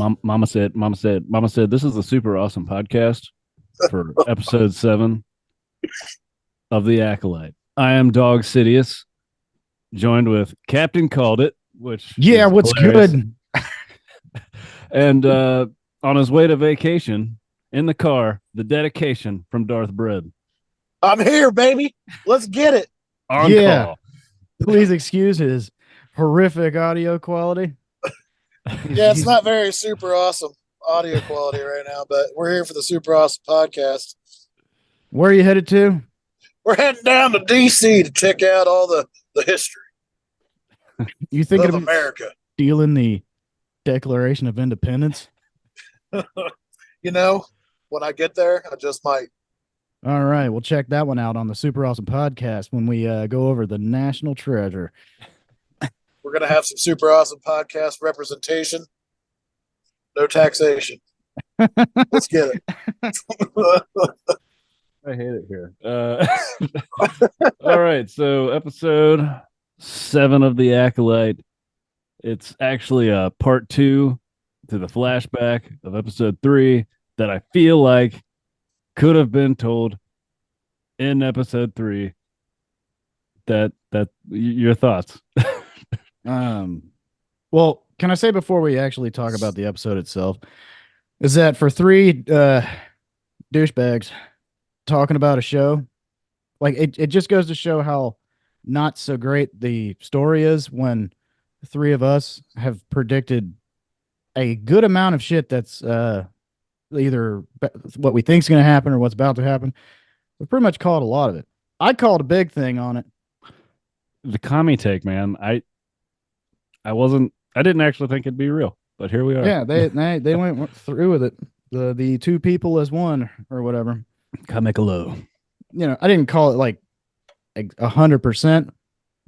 Mama said, this is a super awesome podcast for episode 7 of the Acolyte. I am Dog Sidious, joined with Captain Called It, which Yeah, is what's hilarious. good? And on his way to vacation in the car, the dedication from Darth Bread I'm here, baby. Let's get it. on Yeah. call. Please excuse his horrific audio quality. Yeah, it's not very super awesome audio quality right now, but we're here for the super awesome podcast. Where are you headed to? We're heading down to DC to check out all the history You thinking of of America. stealing the Declaration of Independence? You know, when I get there, I just might. All right, we'll check that one out on the Super Awesome Podcast when we go over the national treasure. We're going to have some super awesome podcast representation. No taxation. Let's get it. I hate it here. All right, so episode 7 of the Acolyte. It's actually a part 2 to the flashback of episode 3 that I feel like could have been told in episode 3. That your thoughts? Well, can I say before we actually talk about the episode itself, is that for 3 douchebags talking about a show, like it just goes to show how not so great the story is when 3 of us have predicted a good amount of shit that's either what we think is going to happen or what's about to happen. We pretty much called a lot of it. I called a big thing on it. The commie take, man. I didn't actually think it'd be real, but here we are. Yeah, they went through with it. The 2 people as one or whatever. Comic low. You know, I didn't call it like 100%.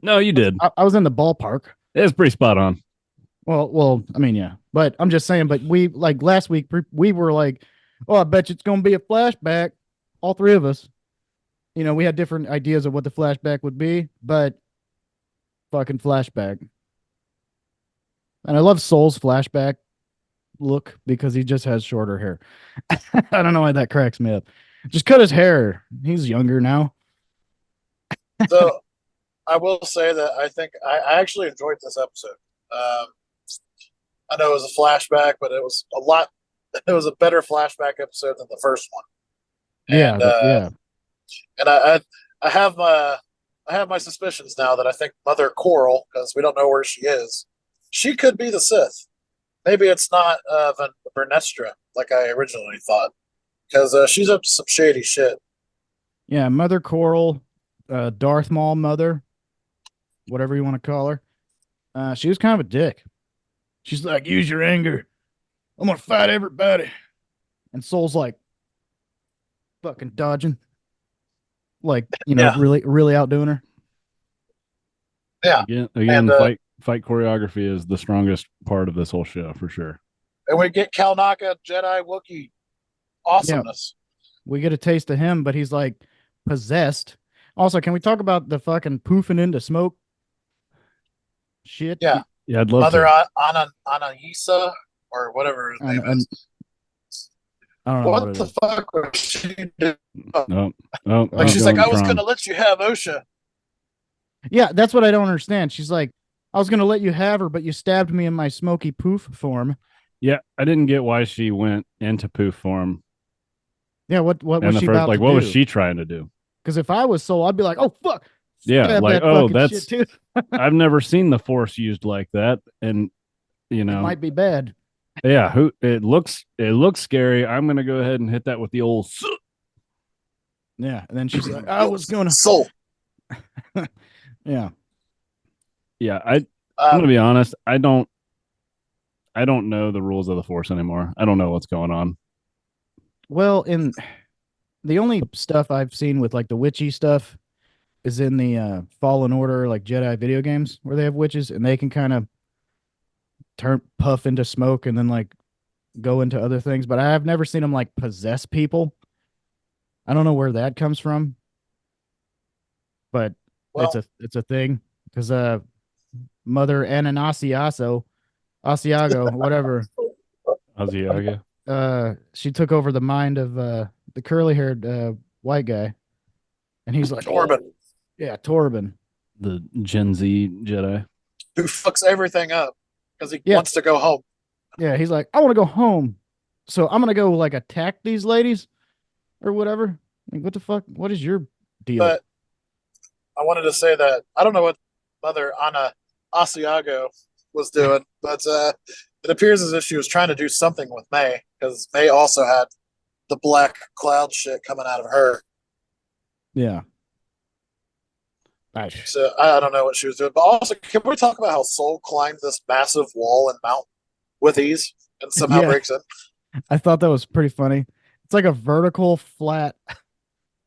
No, you did. I was in the ballpark. It was pretty spot on. Well, I mean, yeah, but I'm just saying. But we like last week we were like, oh, I bet you it's gonna be a flashback. All 3 of us. You know, we had different ideas of what the flashback would be, but fucking flashback. And I love Soul's flashback look because he just has shorter hair. I don't know why that cracks me up. Just cut his hair. He's younger now. So I will say that I think I actually enjoyed this episode. I know it was a flashback, but it was a better flashback episode than the first one. Yeah, And, and I have my suspicions now that I think Mother Coral, because we don't know where she is, she could be the Sith. Maybe it's not Vernestra like I originally thought, because she's up to some shady shit. Yeah, Mother Coral, Darth Maul Mother, whatever you want to call her. She was kind of a dick. She's like, use your anger. I'm gonna fight everybody. And Soul's like, fucking dodging. Like, you know, Yeah. really outdoing her. Yeah. Again, And, fight choreography is the strongest part of this whole show for sure. And we get Kalnaka Jedi Wookiee awesomeness. We get a taste of him, but he's like possessed. Also, can we talk about the fucking poofing into smoke? Shit. Yeah. Yeah, I'd love Mother to. Anayisa or whatever his name is. I don't know What the fuck was she doing? Oh, Like she's like, I was Tron. gonna let you have Osha. Yeah, that's what I don't understand. She's like, I was gonna let you have her, but you stabbed me in my smoky poof form. Yeah, I didn't get why she went into poof form. Yeah, what in was the she first, about like, to what do? was she trying to do? Because if I was Soul, I'd be like, oh fuck. Yeah, Stab like, that oh, fucking that's shit too. I've never seen the Force used like that, and you It know, might be bad. yeah, it looks scary. I'm gonna go ahead and hit that with the old. Yeah, and then she's like, I was gonna. Soul. Yeah. Yeah, I'm gonna be honest. I don't know the rules of the Force anymore. I don't know what's going on. Well, in the only stuff I've seen with like the witchy stuff is in the Fallen Order, like Jedi video games where they have witches and they can kind of puff into smoke and then like go into other things. But I have never seen them like possess people. I don't know where that comes from, but it's a thing because Mother Ananasiaso, Asiago, whatever, Asiago. She took over the mind of the curly haired white guy, and he's like, oh Torben, yeah, Torben. The Gen Z Jedi. who fucks everything up because he Yeah, wants to go home. yeah. He's like, I want to go home, so I'm gonna go like attack these ladies or whatever. Like, what the fuck? What is your deal? But I wanted to say that I don't know what Mother Anna Asiago was doing, but it appears as if she was trying to do something with May because May also had the black cloud shit coming out of her. Yeah. So I don't know what she was doing. But also, can we talk about how Soul climbed this massive wall and mountain with ease and somehow Yeah, breaks in? I thought that was pretty funny. It's like a vertical, flat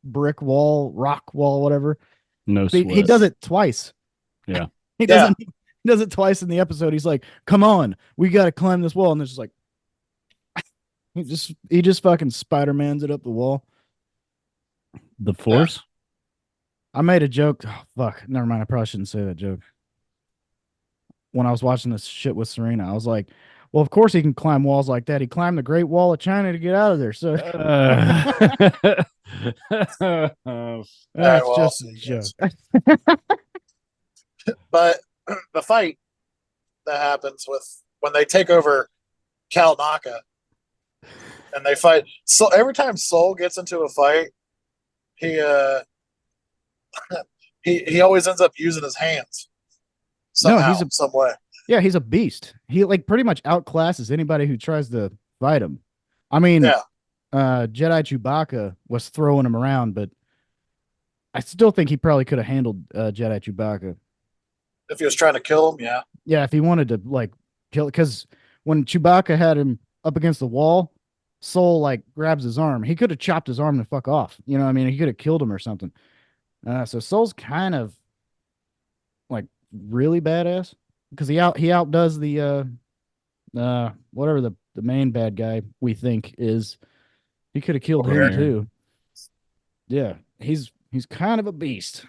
brick wall, rock wall, whatever. No He sweat. does it twice. Yeah. He Yeah, doesn't. He does it twice in the episode. He's like, "Come on, we got to climb this wall," and it's just like he just fucking Spider Mans it up the wall. The yeah. Force? I made a joke. Oh, fuck, never mind. I probably shouldn't say that joke. When I was watching this shit with Serena, I was like, "Well, of course he can climb walls like that. He climbed the Great Wall of China to get out of there." So Oh, All right, that's well, I'll just see a you joke. guys. But the fight that happens with when they take over Kalnaka and they fight. So every time Soul gets into a fight, he he always ends up using his hands No, somehow, some way. he's a beast. He like pretty much outclasses anybody who tries to fight him. I mean, Yeah, Jedi Chewbacca was throwing him around, but I still think he probably could have handled Jedi Chewbacca. if he was trying to kill him, yeah. Yeah, if he wanted to like kill, because when Chewbacca had him up against the wall, Soul like grabs his arm. He could have chopped his arm to fuck off. You know what I mean? He could have killed him or something. So Soul's kind of like really badass because he outdoes the whatever the main bad guy we think is. He could have killed him Warrior. too. Yeah, he's kind of a beast.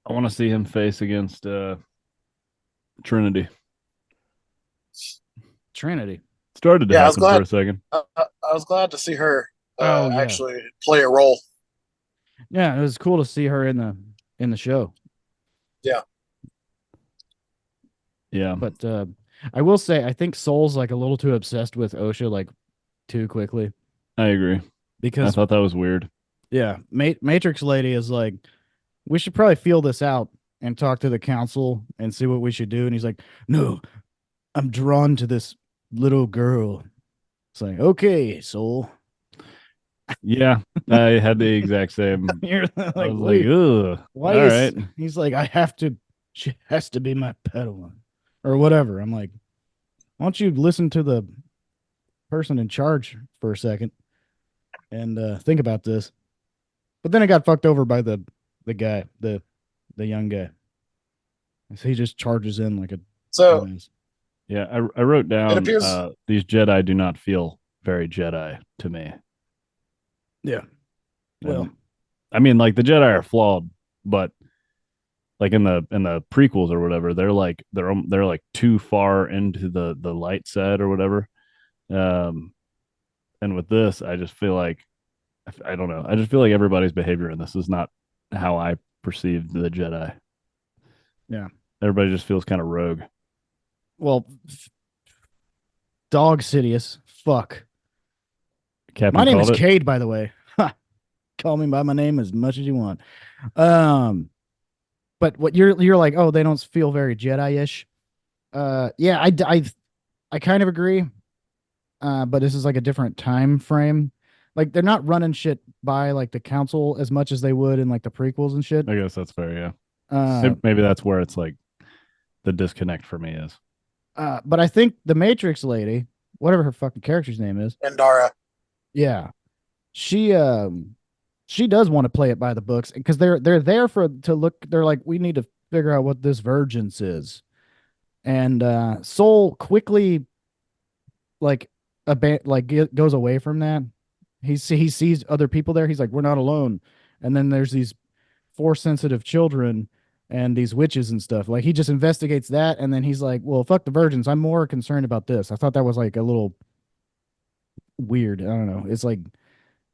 I want to see him face against Trinity. Trinity. Started to Yeah, I was happen for glad. a second. I was glad to see her Oh yeah, actually play a role. yeah. It was cool to see her in the show. Yeah, Yeah, But I will say, I think Soul's like a little too obsessed with OSHA, like too quickly. I agree. I Because thought that was weird. yeah, Matrix Lady is like, we should probably feel this out and talk to the council and see what we should do. And he's like, no, I'm drawn to this little girl. It's like, okay, Soul. Yeah, I had the exact same. You're I like, was like, wait, ugh. why All is right. he's like, I have to, she has to be my Padawan or whatever. I'm like, why don't you listen to the person in charge for a second and think about this? But then I got fucked over by the guy, the young guy. So he just charges in like a so dumbass. Yeah, I wrote it down appears. these Jedi do not feel very Jedi to me. Yeah. Well, And I mean, like the Jedi are flawed, but like in the prequels or whatever, they're like too far into the light side or whatever. Um, and with this, I just feel like I don't know. I just feel like everybody's behavior in this is not how I perceived the Jedi. yeah. Everybody just feels kind of rogue. Well, Dog Sidious. Fuck. My Captain name called is it. Cade, by the way. Call me by my name as much as you want. Um, but what you're like, oh, they don't feel very Jedi-ish. Yeah, I kind of agree. But this is like a different time frame. Like they're not running shit by like the council as much as they would in like the prequels and shit. I guess that's fair. Yeah, Uh, maybe that's where it's like the disconnect for me is. but I think the Matrix lady, whatever her fucking character's name is, Endara. yeah, she she does want to play it by the books because they're there for to look. They're like, we need to figure out what this virgins is, and Soul quickly like goes away from that. He sees other people there. He's like, we're not alone. And then there's these force sensitive children and these witches and stuff. Like he just investigates that, and then he's like, "Well, fuck the virgins. I'm more concerned about this." I thought that was like a little weird. I don't know. It's like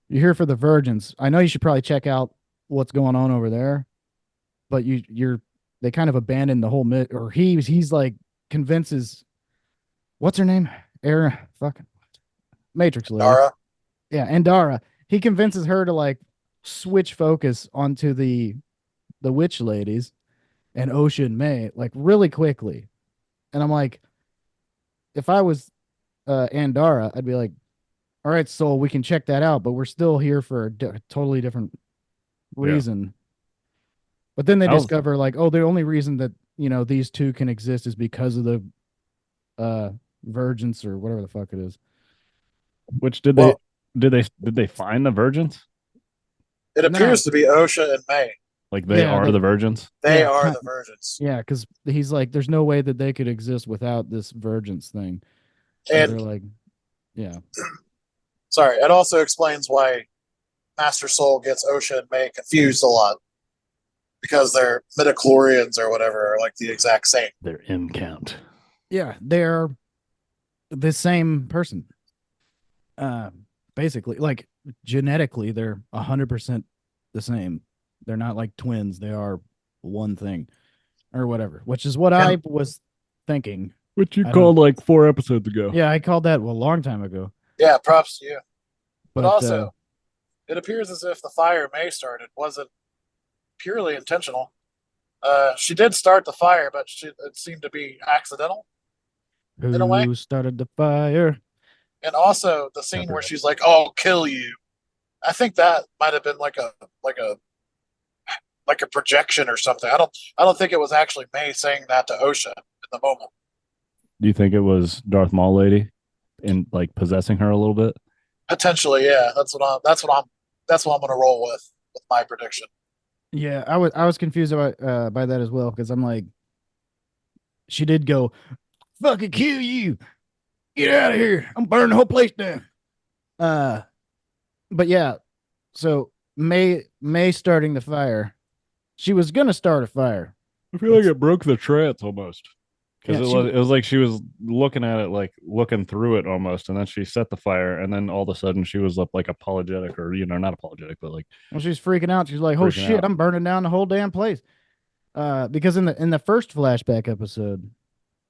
you're here for the virgins. I know you should probably check out what's going on over there, but you're they kind of abandoned the whole or he's like convinces what's her name? Era fucking Matrix lady. Dara. Yeah, Andara. He convinces her to like switch focus onto the witch ladies and Ocean May like really quickly. And I'm like, if I was Andara, I'd be like, all right, Soul, we can check that out, but we're still here for a totally different Yeah. reason. But then they I was discover like, oh, the only reason that these two can exist is because of the virgins or whatever the fuck it is. which Well, did they find the virgins? it No, appears to be OSHA and May. Like they yeah, are the virgins? They yeah, are the virgins. yeah, because he's like, there's no way that they could exist without this virgins thing. And they're And like, yeah, sorry, it also explains why Master Soul gets OSHA and May confused a lot. Because they're midichlorians or whatever are like the exact same. Their M count. yeah, they're the same person. Uh, basically, like genetically, they're 100% the same. They're not like twins. They are one thing or whatever, which is what I And was thinking. Which you I called don't. like 4 episodes ago. Yeah, I called that a long time ago. yeah, props to you. But But also, it appears as if the fire May started wasn't purely intentional. She did start the fire, but it seemed to be accidental in a way. who started the fire? And also the scene where Copyright. she's like, "Oh, I'll kill you." I think that might have been like a like a projection or something. I don't think it was actually May saying that to Osha in the moment. Do you think it was Darth Maul lady and like possessing her a little bit? Potentially, yeah. That's what I'm gonna roll with my prediction. Yeah, I was confused about by that as well because I'm like, she did go, "Fucking kill you, get out of here, I'm burning the whole place down." Uh, but yeah, so May starting the fire, she was gonna start a fire. I feel like it broke the trance almost. Because Yeah, it was like she was looking at it, like looking through it almost, and then she set the fire, and then all of a sudden she was up like apologetic, or not apologetic, but like when she's freaking out, she's like, "Oh freaking shit, out. I'm burning down the whole damn place." Because in the first flashback episode,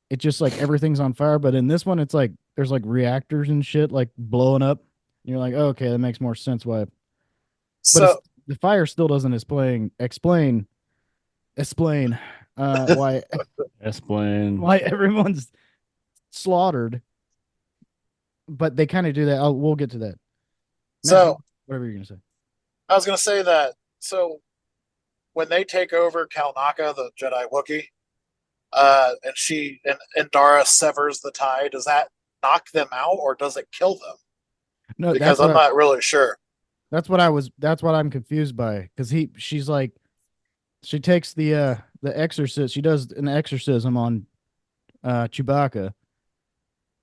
it's just like everything's on fire, but in this one, it's like there's like reactors and shit like blowing up. You're like, oh, okay, that makes more sense why. But So the fire still doesn't explain why Explain. why everyone's slaughtered. But they kind of do that. We'll get to that. so Whatever you're gonna say. I was gonna say that when they take over Kalnaka, the Jedi Wookiee, and Dara severs the tie, does that knock them out or does it kill them? No, Because I'm not really sure. that's what I'm confused by because she's like she takes the exorcist, she does an exorcism on Chewbacca,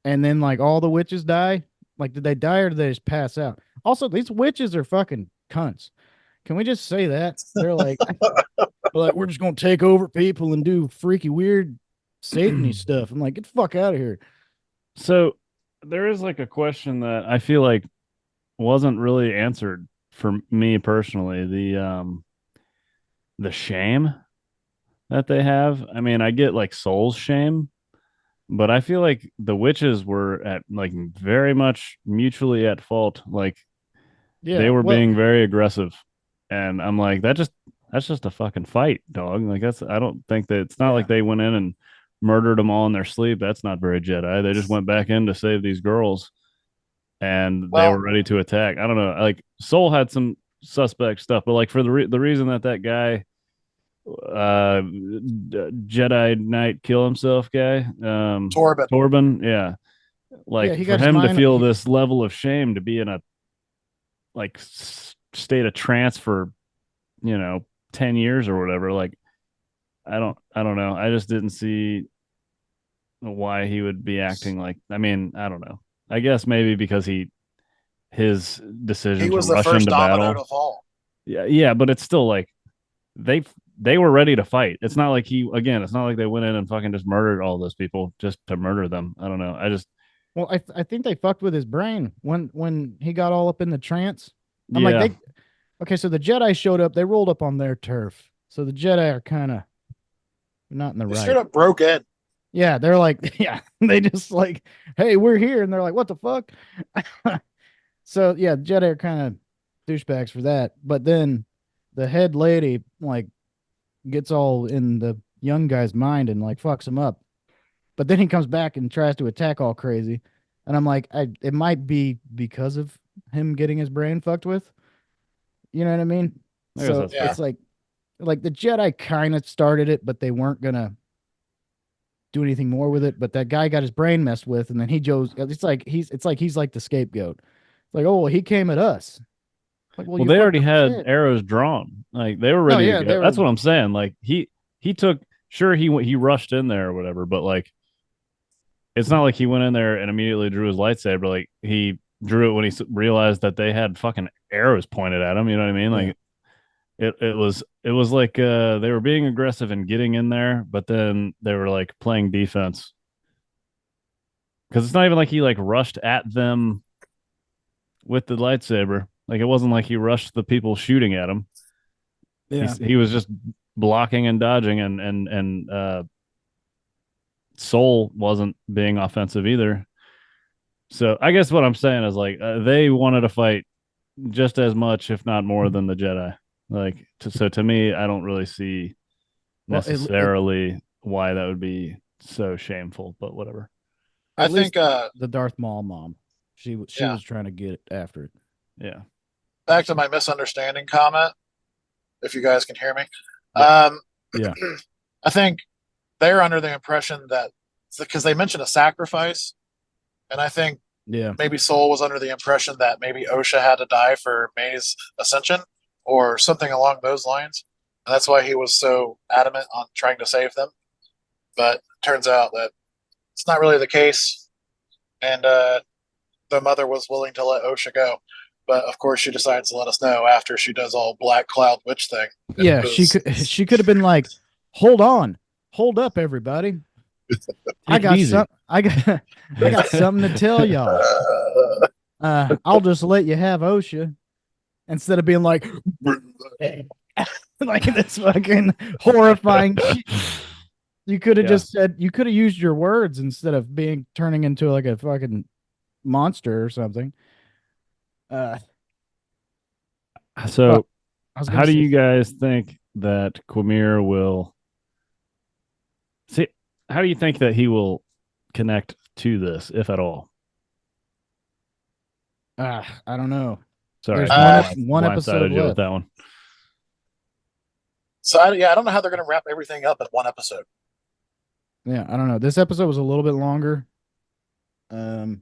and then like all the witches die. Like, did they die or did they just pass out? Also, these witches are fucking cunts. Can we just say that? They're like, we're just gonna take over people and do freaky weird satany stuff. I'm like, get the fuck out of here. So there is like a question that I feel like wasn't really answered for me personally. The shame that they have. I mean, I get like soul's shame, but I feel like the witches were at like very much mutually at fault. Like Yeah, they were well, being very aggressive, and I'm like, that's just a fucking fight, dog. Like I don't think that it's not yeah, like they went in and murdered them all in their sleep. That's not very Jedi. They just went back in to save these girls, and they were Well, ready to attack. I don't know. Like Soul had some suspect stuff, but like for the reason that guy Jedi Knight kill himself guy Torben. Torben, yeah, yeah. like He for got his him to mind. feel this level of shame to be in a like state of trance for 10 years or whatever, like I don't know, I just didn't see why he would be acting like, I mean, I don't know, I guess maybe because his He decision to was the rush first into domino battle. to fall. Yeah, but it's still like they they were ready to fight. It's not like it's not like they went in and fucking just murdered all those people just to murder them. I don't know. Well, I think they fucked with his brain when he got all up in the trance. I'm like, yeah, okay, so the Jedi showed up, they rolled up on their turf. So the Jedi are kind of not in the They right. straight up broke in. Yeah, they're like, yeah, they just like, hey, we're here, and they're like, what the fuck? So yeah, Jedi are kind of douchebags for that. But then the head lady like gets all in the young guy's mind and like fucks him up. But then he comes back and tries to attack all crazy, and I'm like, it might be because of him getting his brain fucked with. You know what I mean? I guess So that's Yeah. fair. it's like the Jedi kind of started it, but they weren't gonna do anything more with it. But that guy got his brain messed with, and then he goes. It's like he's like the scapegoat. Like, oh, well, he came at us. Like, well, Well, you they fucked already up the had shit. arrows drawn. Like they were No, ready to yeah, they go. were. That's what I'm saying. Like he took sure he rushed in there or whatever, but like it's not like he went in there and immediately drew his lightsaber. Like he drew it when he realized that they had fucking arrows pointed at him. You know what I mean? Yeah. Like it was like they were being aggressive and getting in there, but then they were like playing defense because it's not even like he like rushed at them with the lightsaber. Like it wasn't like he rushed the people shooting at him. Yeah. He was just blocking and dodging, and Soul wasn't being offensive either. So I guess what I'm saying is like they wanted to fight just as much, if not more, than the Jedi. Like so to me, I don't really see Well, it necessarily why that would be so shameful, but whatever. I at least think the Darth Maul mom, she yeah. was trying to get after it. Yeah. Back to my misunderstanding comment, if you guys can hear me. Yep. Um Yeah. I think they're under the impression that because they mentioned a sacrifice, and I think Yeah. maybe Soul was under the impression that maybe Osha had to die for May's ascension or something along those lines. And that's why he was so adamant on trying to save them. But it turns out that it's not really the case. And the mother was willing to let Osha go. But of course, she decides to let us know after she does all Black Cloud Witch thing. Yeah, she could have been like, hold on, hold up, everybody. Take it easy. I got something to tell y'all. I'll just let you have OSHA instead of being like like this fucking horrifying shit. You could have Yeah. just said you could have used your words instead of being turning into like a fucking monster or something. So I was gonna how do say you guys think that Quamir will see? How do you think that he will connect to this, if at all? I don't know. Sorry, There's I one episode blindsided you with left. that one. So I don't know how they're going to wrap everything up in one episode. Yeah, I don't know. This episode was a little bit longer. Um,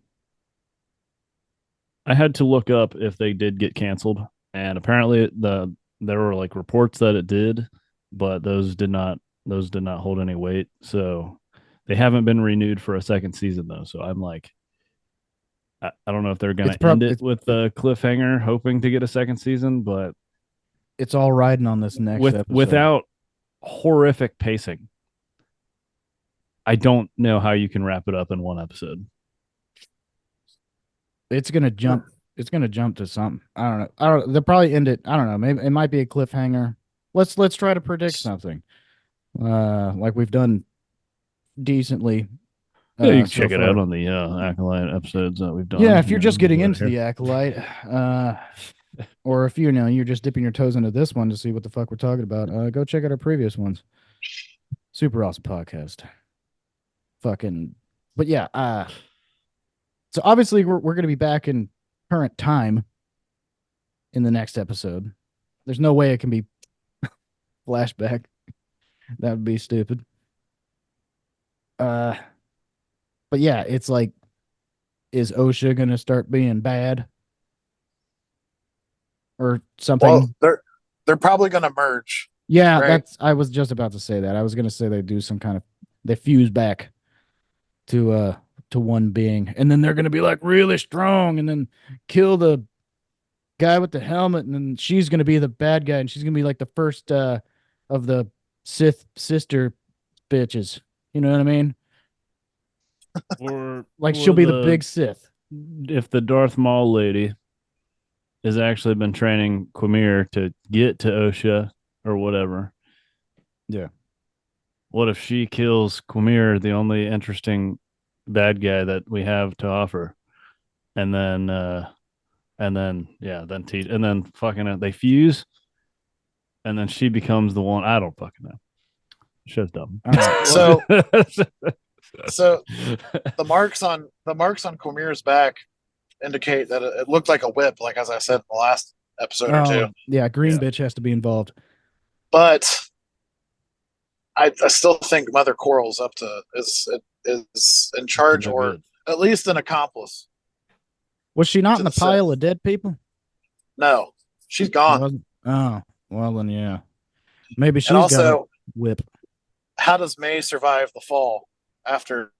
I had to look up if they did get canceled, and apparently there were like reports that it did, but those did not hold any weight. So they haven't been renewed for a second season though. So I'm like, I don't know if they're going It's to end prob- it with the cliffhanger, hoping to get a second season, but it's all riding on this next episode. without horrific pacing, I don't know how you can wrap it up in one episode. It's gonna jump. It's gonna jump to something. I don't know. I don't. They'll probably end it. I don't know. Maybe it might be a cliffhanger. Let's try to predict something. Like we've done decently. Yeah, you can So check it far. out on the Acolyte episodes that we've done. Yeah, if you're just getting right into here. the Acolyte, or if you're just dipping your toes into this one to see what the fuck we're talking about, go check out our previous ones. Super awesome podcast. Fucking, but yeah. So obviously we're gonna be back in current time in the next episode. There's no way it can be flashback. That would be stupid. But yeah, it's like, is OSHA gonna start being bad or something? Well, they're probably going to merge. Yeah, right? I was just about to say that. I was gonna say they do some kind of they fuse back to one being, and then they're gonna be like really strong, and then kill the guy with the helmet, and then she's gonna be the bad guy, and she's gonna be like the first of the Sith sister bitches. You know what I mean? Or Like she'll be the the big Sith. if the Darth Maul lady has actually been training Quamir to get to Osha or whatever. Yeah. What if she kills Quamir, the only interesting bad guy that we have to offer, and then yeah, then teach, and then fucking they fuse, and then she becomes the one. I don't fucking know. Show's dumb. All right. So so the marks on Quamir's back indicate that it looked like a whip, like as I said in the last episode or two. Oh, yeah, green Yeah. bitch has to be involved. But I still think Mother Coral's up to is in charge, No or good. at least an accomplice. Was she not To in the the pile Sith. of dead people? No, she's gone. Wasn't? Oh, well then, yeah. Maybe And she's got a also, whip. how does May survive the fall after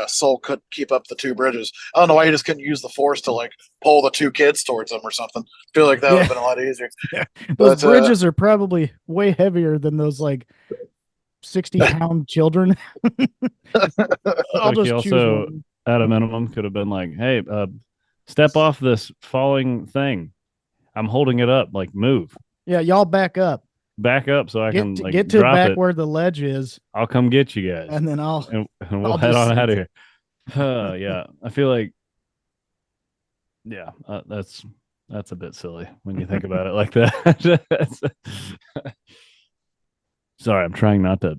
Soul couldn't keep up the two bridges? I don't know why he just couldn't use the force to like pull the two kids towards him or something. I feel like that would have been a lot easier. Those But bridges are probably way heavier than those like 60-pound children. I'll Like he just choose also, one. at a minimum, could have been like, "Hey, step off this falling thing. I'm holding it up. Like, move, Yeah, y'all back up. back up, so I can like Get to drop back it. where the ledge is, I'll come get you guys, and then I'll and we'll I'll head on out descend. of here." Yeah, I feel like, yeah, that's a bit silly when you think about it like that. Sorry, I'm trying not to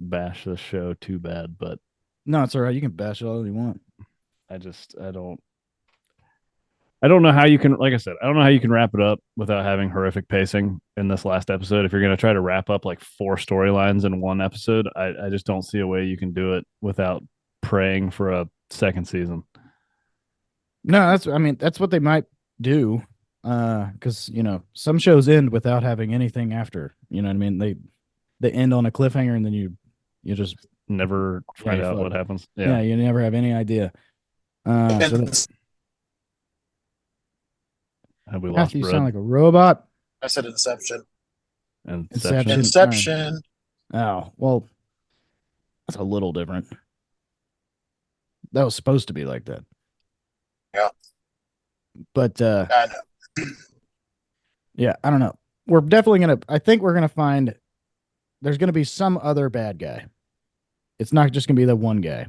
bash this show too bad, but No, it's all right. You can bash it all you want. I don't know how you can, like I said, I don't know how you can wrap it up without having horrific pacing in this last episode. If you're going to try to wrap up like 4 storylines in one episode, I just don't see a way you can do it without praying for a second season. No, that's what they might do. Because some shows end without having anything after. You know what I mean? They end on a cliffhanger, and then you just Never find out fuck. what happens. Yeah, you never have any idea. So that, Have we lost Matthew, you Brad? sound like a robot. I said Inception. Inception. Inception. Oh, well, that's a little different. That was supposed to be like that. Yeah. But I know. yeah, I don't know. We're definitely I think we're gonna find there's gonna be some other bad guy. It's not just gonna be the one guy.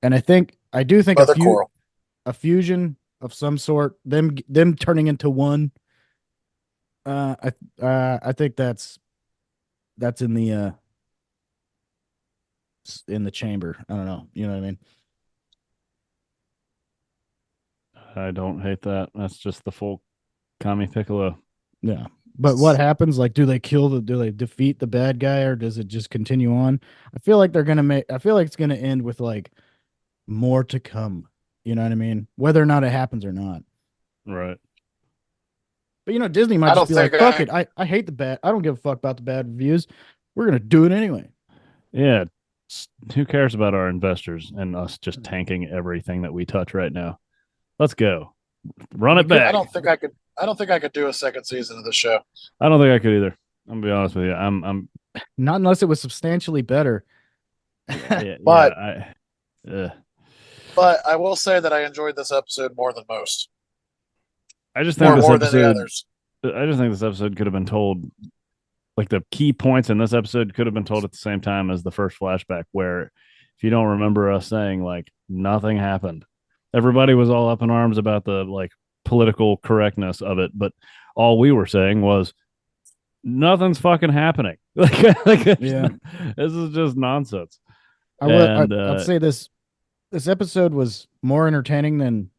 And I do think Mother Coral. a fusion of some sort, them turning into one. I think that's in the chamber. I don't know. You know what I mean? I don't hate that. That's just the full Kami Piccolo. Yeah. But what happens? Like, do they defeat the bad guy, or does it just continue on? I feel like I feel like it's gonna end with like more to come. You know what I mean? Whether or not it happens or not. Right. But Disney might I just don't be like, think fuck it. I hate the bad. I don't give a fuck about the bad reviews. We're gonna do it anyway. Yeah. Who cares about our investors and us just tanking everything that we touch right now? Let's go. Run it back. I don't think I could do a second season of the show. I don't think I could either. I'm gonna be honest with you. I'm Not unless it was substantially better. But- yeah, But I will say that I enjoyed this episode more than most. I just think this More than the episode. others. I just think this episode could have been told, like the key points in this episode could have been told at the same time as the first flashback. Where, if you don't remember us saying like nothing happened, everybody was all up in arms about the like political correctness of it, but all we were saying was nothing's fucking happening. Yeah. This is just nonsense. I'd say this episode was more entertaining than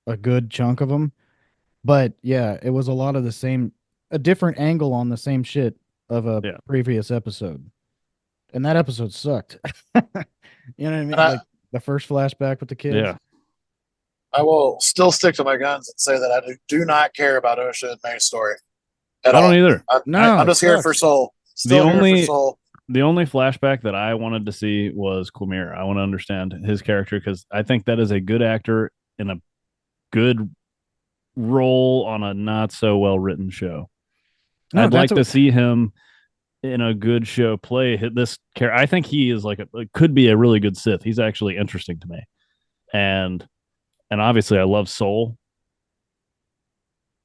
a good chunk of them. But yeah, it was a lot of a different angle on the same shit of a previous episode. And that episode sucked. You know what I mean? Like the first flashback with the kids. Yeah. I will still stick to my guns and say that I do not care about Osha and May's story. I don't either. I'm just here for Soul. Still here for Soul. The only flashback that I wanted to see was Quamir. I want to understand his character because I think that is a good actor in a good role on a not so well written show. No, I'd like to see him in a good show play this character. I think he is could be a really good Sith. He's actually interesting to me, and obviously I love Soul,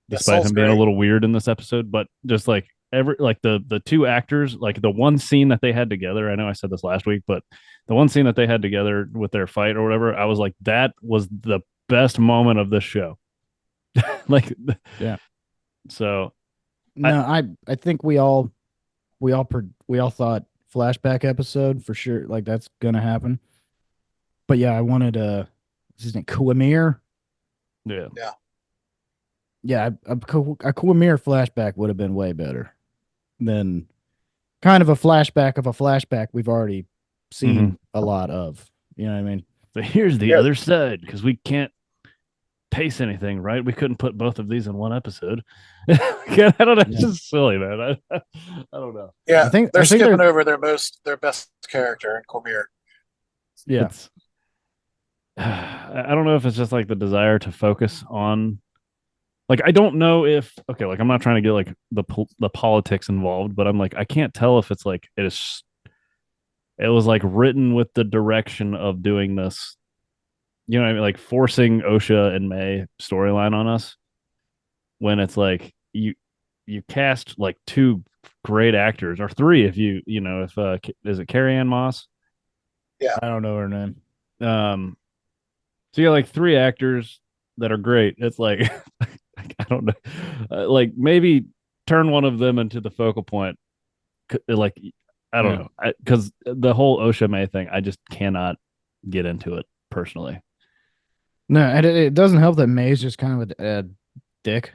Yeah, despite Soul's him being a great. little weird in this episode. But just like the two actors, like the one scene that they had together. I know I said this last week, but the one scene that they had together with their fight or whatever, I was like, that was the best moment of this show. like, Yeah. so No, I think we all thought flashback episode for sure. Like that's gonna happen. But yeah, I wanted what's his name? Kuamir. yeah. Yeah. Yeah, a Kuamir flashback would have been way better than kind of a flashback of a flashback we've already seen a lot of. You know what I mean? So here's the Yeah. other side because we can't pace anything, right? We couldn't put both of these in one episode. I don't know. It's Yeah. just silly, man. I don't know. Yeah, they're I think skipping they're over their best character in Cormier. yeah. It's I don't know if it's just like the desire to focus on like I don't know if okay, like I'm not trying to get like the politics involved, but I'm like I can't tell if it's like it was like written with the direction of doing this. You know what I mean? Like forcing OSHA and May storyline on us when it's like you cast like two great actors or three if you know if is it Carrie Ann Moss? Yeah. I don't know her name. Um, so you got like three actors that are great. It's like I don't know, like maybe turn one of them into the focal point. Like I don't Yeah. know, because the whole OSHA May thing, I just cannot get into it personally. No, and it doesn't help that May's just kind of a dick.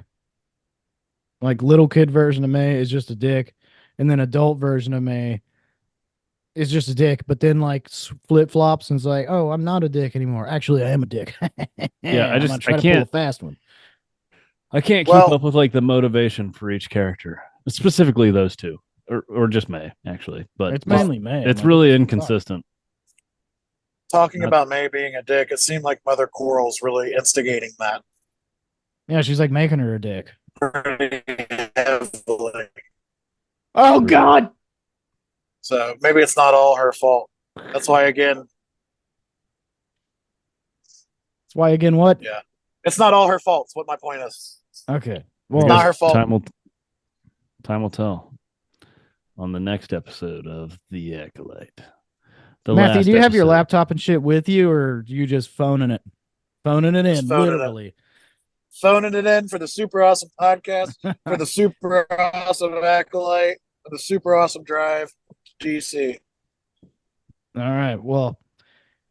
Like little kid version of May is just a dick, and then adult version of May is just a dick. But then like flip flops and it's like, oh, I'm not a dick anymore. Actually, I am a dick. Yeah, I'm gonna try to pull a fast one. I can't keep Well, up with like the motivation for each character, specifically those two, or just May actually, but It's well, mainly May. it's Like, really what the fuck? inconsistent. talking Not- about May being a dick, it seemed like Mother Coral's really instigating that Yeah, she's like making her a dick. pretty heavily. Oh God! So maybe it's not all her fault. That's why, again, That's why again. What? yeah, it's not all her fault. It's what my point is. Okay. I Well, not guess her fault. Time will tell on the next episode of The Acolyte. The Matthew, last do you have your episode. laptop and shit with you, or are you just phoning it? Phoning it Just in, phoning it. literally. Phoning it in for the super awesome podcast, for the super awesome Acolyte, for the super awesome drive, GC. All right. Well,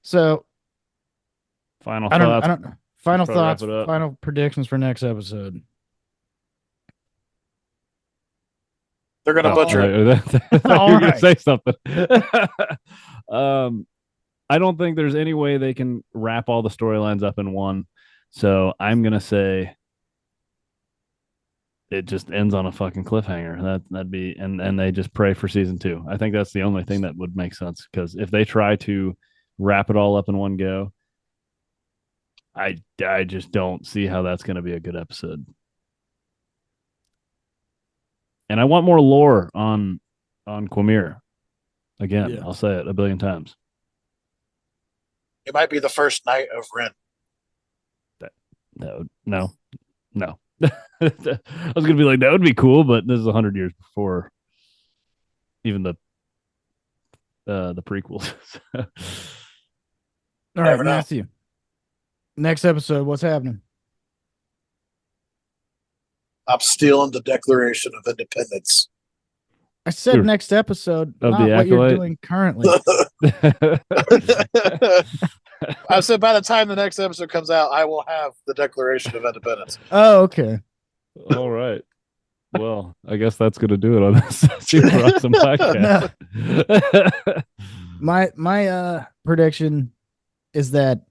so Final I thoughts. don't know. Final Probably wrap thoughts, it up. final predictions for next episode. They're gonna Oh, butcher it. I thought you were All gonna right. say something. I don't think there's any way they can wrap all the storylines up in one. So I'm gonna say it just ends on a fucking cliffhanger. That'd be and they just pray for season 2. I think that's the only thing that would make sense because if they try to wrap it all up in one go, I just don't see how that's going to be a good episode. And I want more lore on Quamir. Again, Yeah. I'll say it a billion times. It might be the first night of Ren. No. I was gonna be like that would be cool, but this is 100 years before even the prequels. All right, Never know. Matthew. Next episode, what's happening? I'm stealing the Declaration of Independence. I said Sure. next episode, Of not the what you're Acolyte? doing currently. I said by the time the next episode comes out, I will have the Declaration of Independence. Oh, okay. All right. Well, I guess that's gonna do it on this super awesome podcast. My prediction is that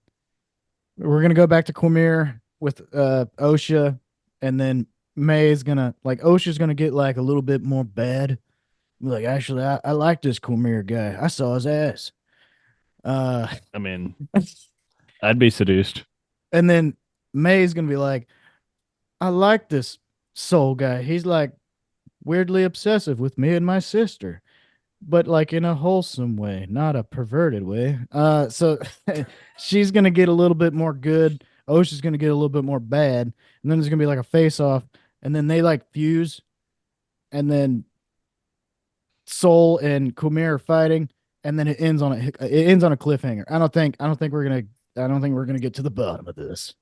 we're gonna go back to Quamir with OSHA, and then May is gonna like OSHA's gonna get like a little bit more bad. Be like, actually, I like this Quamir guy. I saw his ass. I mean, I'd be seduced. And then May's gonna be like, I like this soul guy. He's like weirdly obsessive with me and my sister, but like in a wholesome way, not a perverted way. So she's gonna get a little bit more good. Osha's gonna get a little bit more bad, and then there's gonna be like a face off, and then they like fuse, and then Soul and Kumir are fighting, and then it ends on a cliffhanger. I don't think we're gonna get to the bottom of this.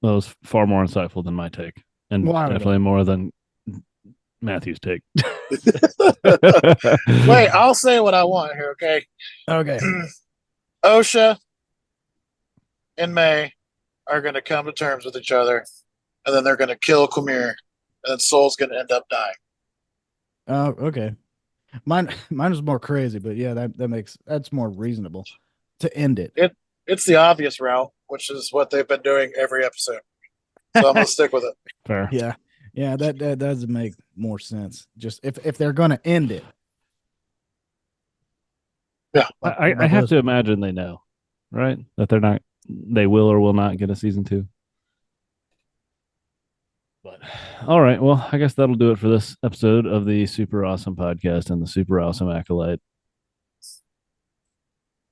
That was far more insightful than my take, and Well, I don't definitely know. more than Matthew's take. Wait, I'll say what I want here, okay? Okay. OSHA and May are going to come to terms with each other, and then they're going to kill Kumir, and then Soul's going to end up dying. Oh, okay. Mine is more crazy, but yeah, that's more reasonable to end it. It's the obvious route, which is what they've been doing every episode. So I'm going to stick with it. Fair. Yeah. Yeah, that does make more sense. Just if they're gonna end it. Yeah. I have to imagine they know, right? That they will or will not get a season 2. But all right, well, I guess that'll do it for this episode of the Super Awesome Podcast and the Super Awesome Acolyte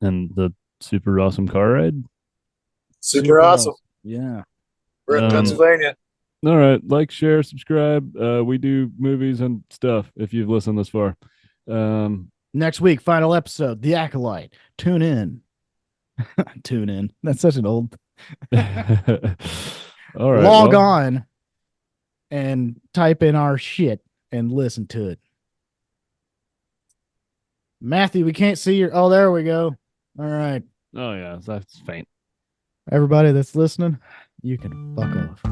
and the Super Awesome Car Ride. Super awesome. Yeah. We're in Pennsylvania. All right, like, share, subscribe. We do movies and stuff if you've listened this far. Next week, final episode, The Acolyte. Tune in. Tune in. That's such an old. All right, Log on and type in our shit and listen to it. Matthew, we can't see your. Oh, there we go. All right. Oh yeah, that's faint. Everybody that's listening, you can fuck off.